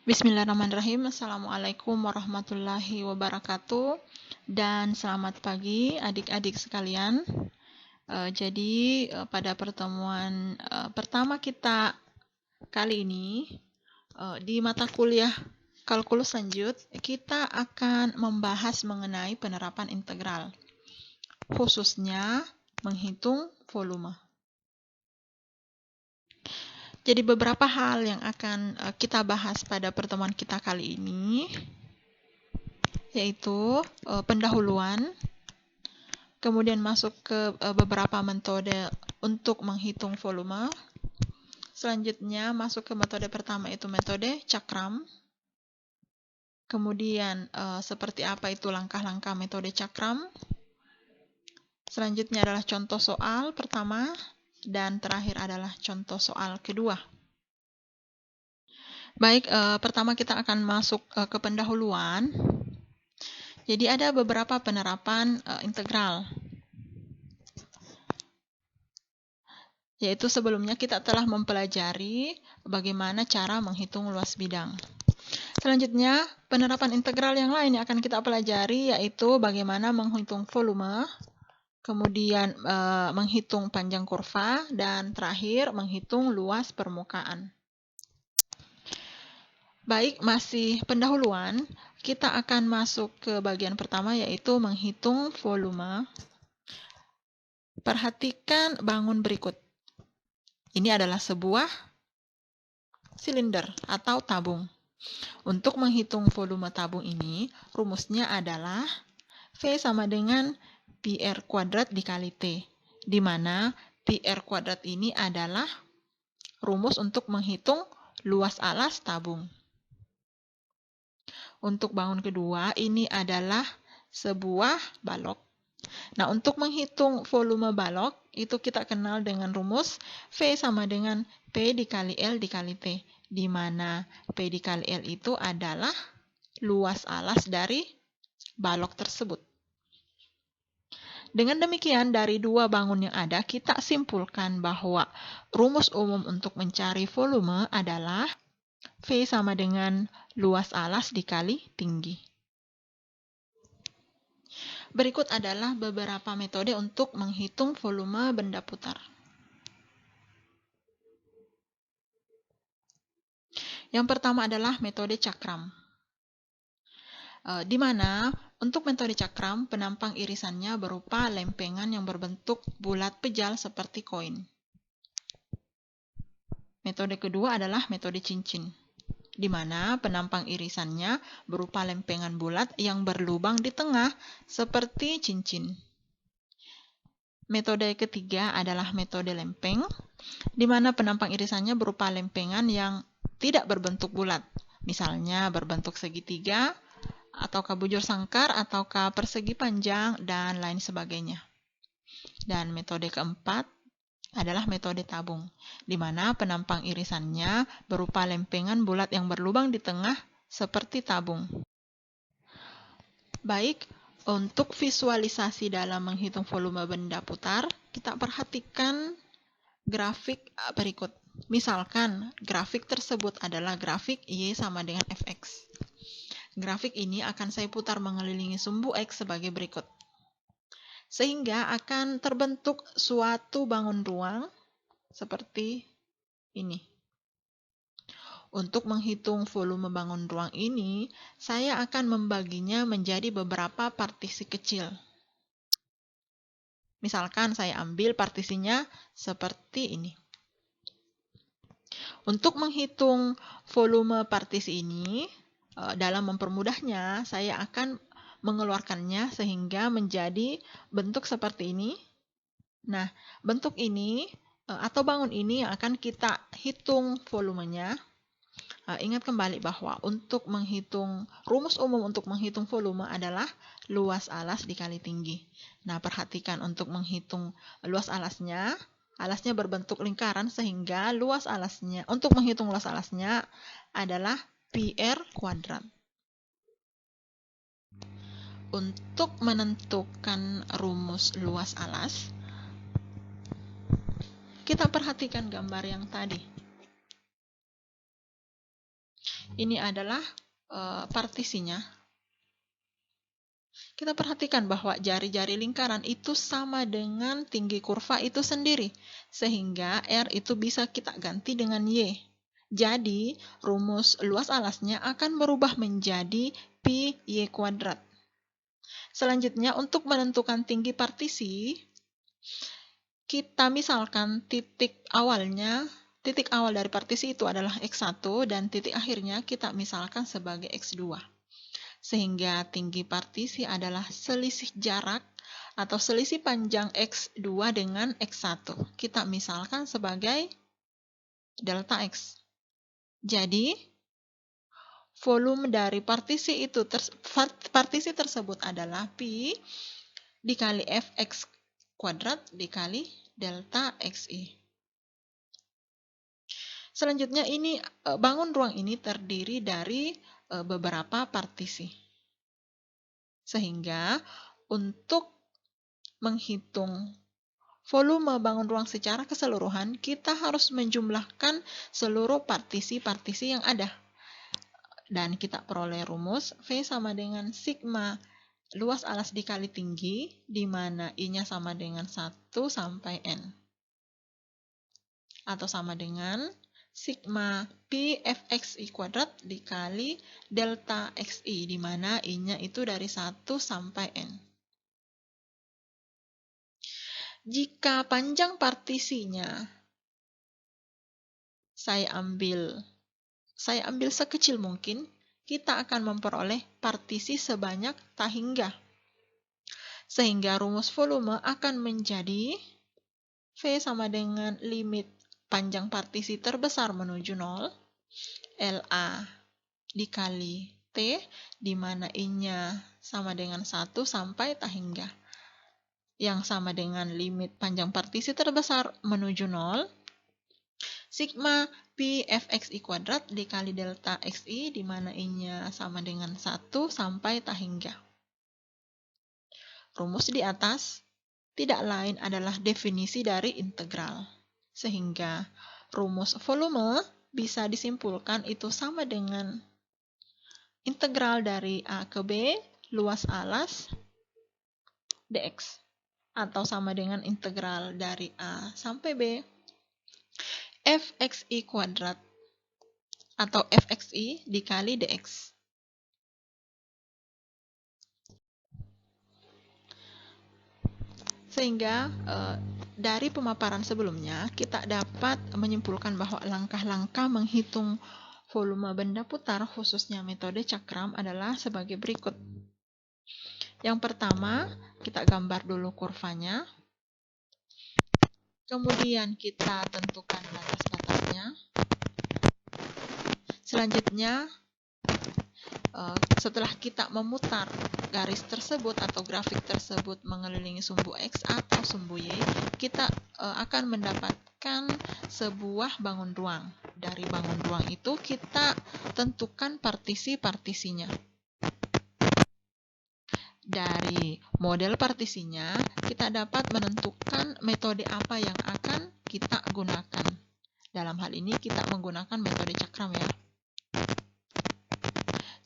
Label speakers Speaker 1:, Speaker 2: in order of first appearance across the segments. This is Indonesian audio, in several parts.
Speaker 1: Bismillahirrahmanirrahim. Assalamualaikum warahmatullahi wabarakatuh. Dan selamat pagi adik-adik sekalian. Pada pertemuan pertama kita kali ini di mata kuliah kalkulus lanjut, kita akan membahas mengenai penerapan integral, khususnya menghitung volume. Jadi beberapa hal yang akan kita bahas pada pertemuan kita kali ini, yaitu pendahuluan, kemudian masuk ke beberapa metode untuk menghitung volume. Selanjutnya masuk ke metode pertama, itu metode cakram. Kemudian seperti apa itu langkah-langkah metode cakram. Selanjutnya adalah contoh soal pertama, dan terakhir adalah contoh soal kedua. Baik, pertama kita akan masuk ke pendahuluan. Jadi ada beberapa penerapan integral. Yaitu sebelumnya kita telah mempelajari bagaimana cara menghitung luas bidang. Selanjutnya, penerapan integral yang lain yang akan kita pelajari yaitu bagaimana menghitung volume, kemudian menghitung panjang kurva, dan terakhir menghitung luas permukaan. Baik, masih pendahuluan, kita akan masuk ke bagian pertama yaitu menghitung volume. Perhatikan bangun berikut. Ini adalah sebuah silinder atau tabung. Untuk menghitung volume tabung ini, rumusnya adalah V sama dengan pi R kuadrat dikali T, di mana pi R kuadrat ini adalah rumus untuk menghitung luas alas tabung. Untuk bangun kedua, ini adalah sebuah balok. Nah, untuk menghitung volume balok, itu kita kenal dengan rumus V sama dengan P dikali L dikali T, di mana P dikali L itu adalah luas alas dari balok tersebut. Dengan demikian, dari dua bangun yang ada, kita simpulkan bahwa rumus umum untuk mencari volume adalah V sama dengan luas alas dikali tinggi. Berikut adalah beberapa metode untuk menghitung volume benda putar. Yang pertama adalah metode cakram. Di mana untuk metode cakram, penampang irisannya berupa lempengan yang berbentuk bulat pejal seperti koin. Metode kedua adalah metode cincin, di mana penampang irisannya berupa lempengan bulat yang berlubang di tengah seperti cincin. Metode ketiga adalah metode lempeng, di mana penampang irisannya berupa lempengan yang tidak berbentuk bulat, misalnya berbentuk segitiga, ataukah bujur sangkar, ataukah persegi panjang, dan lain sebagainya. Dan metode keempat adalah metode tabung, di mana penampang irisannya berupa lempengan bulat yang berlubang di tengah seperti tabung. Baik, untuk visualisasi dalam menghitung volume benda putar, kita perhatikan grafik berikut. Misalkan grafik tersebut adalah grafik Y sama dengan Fx. Grafik ini akan saya putar mengelilingi sumbu X sebagai berikut. Sehingga akan terbentuk suatu bangun ruang seperti ini. Untuk menghitung volume bangun ruang ini, saya akan membaginya menjadi beberapa partisi kecil. Misalkan saya ambil partisinya seperti ini. Untuk menghitung volume partisi ini, dalam mempermudahnya, saya akan mengeluarkannya sehingga menjadi bentuk seperti ini. Nah, bentuk ini atau bangun ini yang akan kita hitung volumenya. Ingat kembali bahwa untuk menghitung, rumus umum untuk menghitung volume adalah luas alas dikali tinggi. Nah, perhatikan untuk menghitung luas alasnya berbentuk lingkaran sehingga luas alasnya, untuk menghitung luas alasnya adalah pi R kuadrat. Untuk menentukan rumus luas alas, kita perhatikan gambar yang tadi. Ini adalah partisinya. Kita perhatikan bahwa jari-jari lingkaran itu sama dengan tinggi kurva itu sendiri, sehingga R itu bisa kita ganti dengan Y. Jadi, rumus luas alasnya akan berubah menjadi pi Y kuadrat. Selanjutnya, untuk menentukan tinggi partisi, kita misalkan titik awal dari partisi itu adalah X1 dan titik akhirnya kita misalkan sebagai X2. Sehingga tinggi partisi adalah selisih jarak atau selisih panjang X2 dengan X1. Kita misalkan sebagai delta X. Jadi, volume dari partisi tersebut adalah pi dikali Fx kuadrat dikali delta Xi. Selanjutnya ini bangun ruang ini terdiri dari beberapa partisi. Sehingga untuk menghitung volume bangun ruang secara keseluruhan, kita harus menjumlahkan seluruh partisi-partisi yang ada. Dan kita peroleh rumus V sama dengan sigma luas alas dikali tinggi, di mana I-nya sama dengan 1 sampai N. Atau sama dengan sigma pi Fxi kuadrat dikali delta Xi, di mana I-nya itu dari 1 sampai N. Jika panjang partisinya saya ambil sekecil mungkin, kita akan memperoleh partisi sebanyak tak hingga. Sehingga rumus volume akan menjadi V sama dengan limit panjang partisi terbesar menuju 0, LA dikali T, di mana I-nya sama dengan 1 sampai tak hingga. Yang sama dengan limit panjang partisi terbesar menuju 0, sigma pi Fxi kuadrat dikali delta Xi, di mana I-nya sama dengan 1 sampai tak hingga. Rumus di atas tidak lain adalah definisi dari integral. Sehingga rumus volume bisa disimpulkan itu sama dengan integral dari A ke B luas alas dx. Atau sama dengan integral dari A sampai B Fxi kuadrat atau Fxi dikali dx. Sehingga dari pemaparan sebelumnya kita dapat menyimpulkan bahwa langkah-langkah menghitung volume benda putar khususnya metode cakram adalah sebagai berikut. Yang pertama, kita gambar dulu kurvanya. Kemudian kita tentukan batas-batasnya. Selanjutnya, setelah kita memutar garis tersebut atau grafik tersebut mengelilingi sumbu X atau sumbu Y, kita akan mendapatkan sebuah bangun ruang. Dari bangun ruang itu kita tentukan partisi-partisinya. Dari model partisinya, kita dapat menentukan metode apa yang akan kita gunakan. Dalam hal ini kita menggunakan metode cakram ya.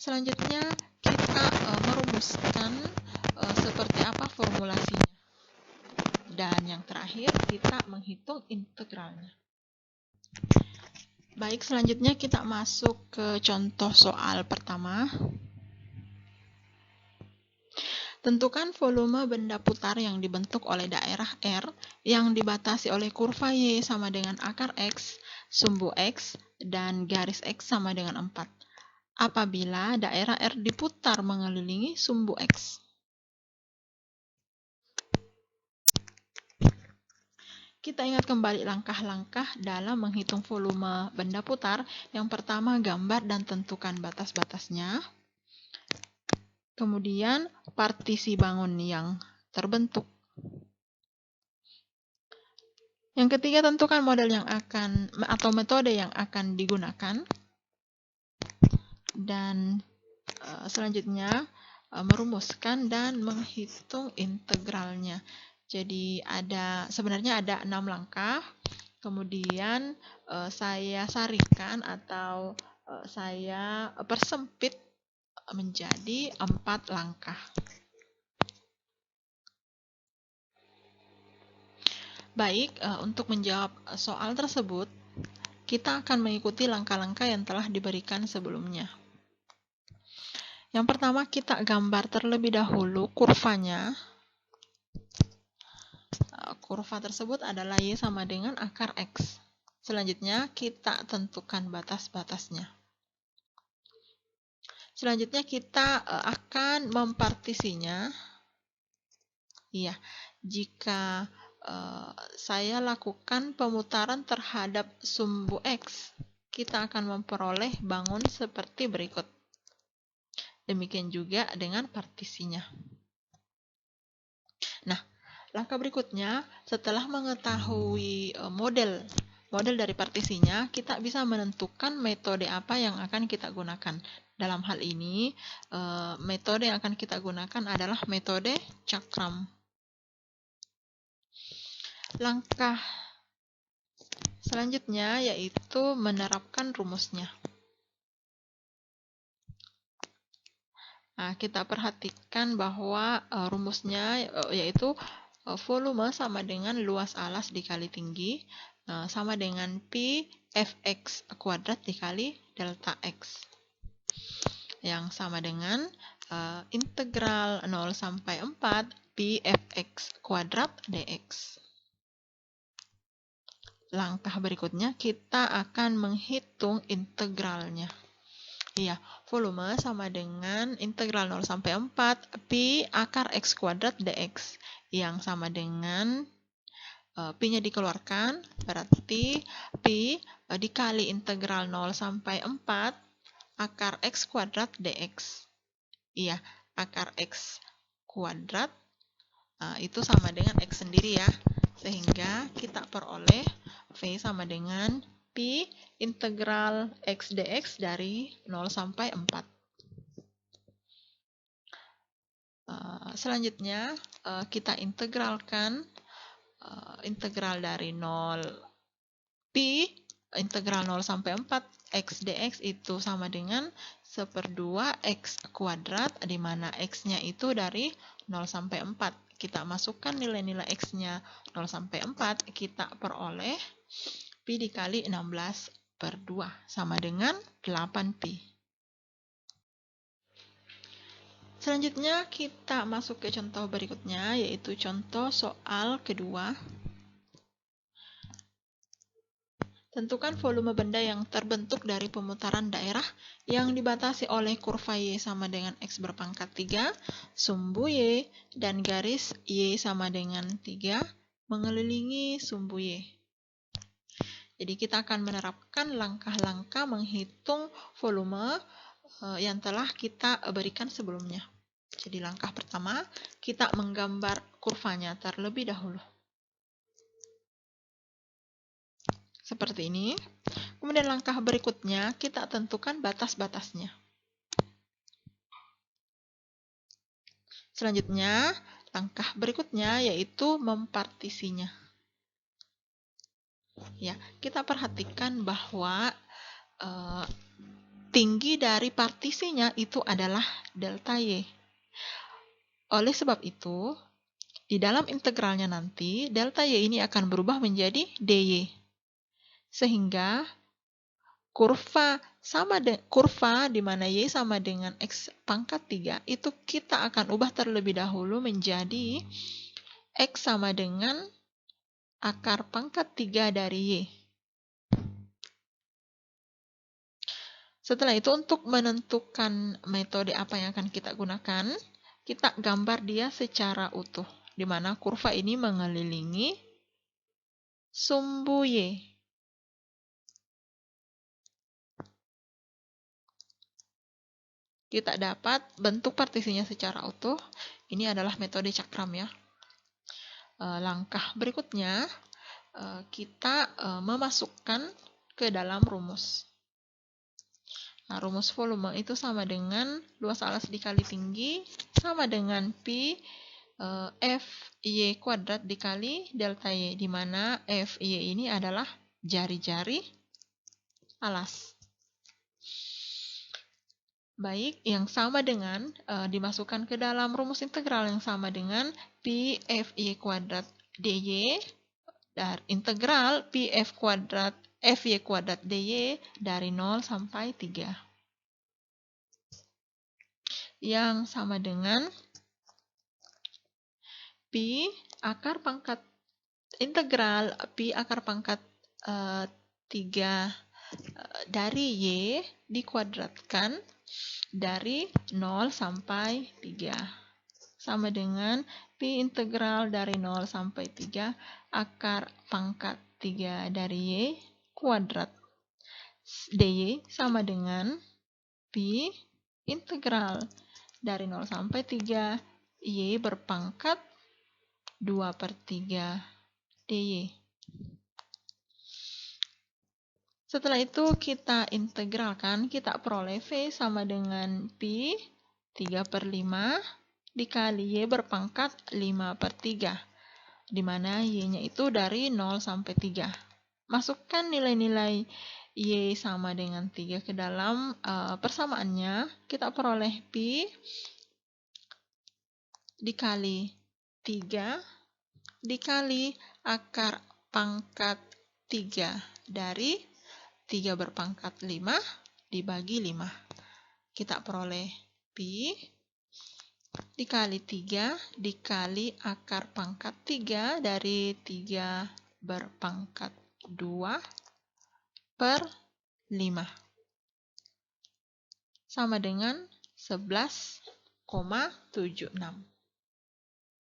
Speaker 1: Selanjutnya kita merumuskan seperti apa formulasinya. Dan yang terakhir kita menghitung integralnya. Baik, selanjutnya kita masuk ke contoh soal pertama. Tentukan volume benda putar yang dibentuk oleh daerah R yang dibatasi oleh kurva Y sama dengan akar X, sumbu X, dan garis X sama dengan 4. Apabila daerah R diputar mengelilingi sumbu X. Kita ingat kembali langkah-langkah dalam menghitung volume benda putar. Yang pertama, gambar dan tentukan batas-batasnya. Kemudian, partisi bangun yang terbentuk. Yang ketiga, tentukan model yang akan atau metode yang akan digunakan. Dan selanjutnya, merumuskan dan menghitung integralnya. Jadi sebenarnya ada 6 langkah. Kemudian saya sarikan atau saya persempit menjadi 4 langkah. Baik, untuk menjawab soal tersebut, kita akan mengikuti langkah-langkah yang telah diberikan sebelumnya. Yang pertama, kita gambar terlebih dahulu kurvanya. Kurva tersebut adalah Y sama dengan akar X. Selanjutnya, kita tentukan batas-batasnya. Selanjutnya, kita akan mempartisinya. Iya, jika saya lakukan pemutaran terhadap sumbu X, kita akan memperoleh bangun seperti berikut. Demikian juga dengan partisinya. Nah, langkah berikutnya, setelah mengetahui model dari partisinya, kita bisa menentukan metode apa yang akan kita gunakan. Dalam hal ini, metode yang akan kita gunakan adalah metode cakram. Langkah selanjutnya yaitu menerapkan rumusnya. Nah, kita perhatikan bahwa rumusnya yaitu volume sama dengan luas alas dikali tinggi sama dengan Pi Fx kuadrat dikali delta X. Yang sama dengan integral 0 sampai 4 Pi Fx kuadrat dx. Langkah berikutnya kita akan menghitung integralnya. Iya, volume sama dengan integral 0 sampai 4 Pi akar X kuadrat dx. Yang sama dengan Pi-nya dikeluarkan, berarti Pi dikali integral 0 sampai 4 akar X kuadrat dx. Iya, akar X kuadrat itu sama dengan X sendiri ya. Sehingga kita peroleh V sama dengan Pi integral X dx dari 0 sampai 4. Selanjutnya, kita integralkan integral dari 0 Pi integral 0 sampai 4 X dx itu sama dengan 1/2 X kuadrat, di mana X-nya itu dari 0 sampai 4. Kita masukkan nilai-nilai X-nya 0 sampai 4, kita peroleh Pi dikali 16/2 sama dengan 8 Pi. Selanjutnya kita masuk ke contoh berikutnya, yaitu contoh soal kedua. Tentukan volume benda yang terbentuk dari pemutaran daerah yang dibatasi oleh kurva Y sama dengan X berpangkat 3, sumbu Y, dan garis Y sama dengan 3 mengelilingi sumbu Y. Jadi kita akan menerapkan langkah-langkah menghitung volume yang telah kita berikan sebelumnya. Jadi langkah pertama, kita menggambar kurvanya terlebih dahulu. Seperti ini. Kemudian langkah berikutnya, kita tentukan batas-batasnya. Selanjutnya, langkah berikutnya yaitu mempartisinya. Ya, kita perhatikan bahwa tinggi dari partisinya itu adalah delta Y. Oleh sebab itu, di dalam integralnya nanti, delta Y ini akan berubah menjadi dy. Sehingga kurva di mana Y sama dengan X pangkat 3 itu kita akan ubah terlebih dahulu menjadi X sama dengan akar pangkat 3 dari Y. Setelah itu, untuk menentukan metode apa yang akan kita gunakan, kita gambar dia secara utuh, di mana kurva ini mengelilingi sumbu Y. Kita dapat bentuk partisinya secara utuh. Ini adalah metode cakram ya. Langkah berikutnya, kita memasukkan ke dalam rumus. Nah, rumus volume itu sama dengan luas alas dikali tinggi sama dengan Pi Fy kuadrat dikali delta Y, di mana Fy ini adalah jari-jari alas. Baik, yang sama dengan dimasukkan ke dalam rumus integral yang sama dengan pi Fy kuadrat dy dari integral pi F kuadrat Fy kuadrat dy dari 0 sampai 3. Yang sama dengan pi akar pangkat integral pi akar pangkat 3 dari y dikuadratkan dari 0 sampai 3. Sama dengan pi integral dari 0 sampai 3 akar pangkat 3 dari y kuadrat dy sama dengan pi integral dari 0 sampai 3 y berpangkat 2/3 dy. Setelah itu kita integralkan, kita peroleh V sama dengan pi 3/5 dikali Y berpangkat 5/3, di mana Y-nya itu dari 0 sampai 3. Masukkan nilai-nilai Y sama dengan 3 ke dalam persamaannya, kita peroleh pi dikali 3 dikali akar pangkat 3 dari 3 berpangkat 5 dibagi 5. Kita peroleh pi dikali 3 dikali akar pangkat 3 dari 3 berpangkat 2/5. Sama dengan 11,76.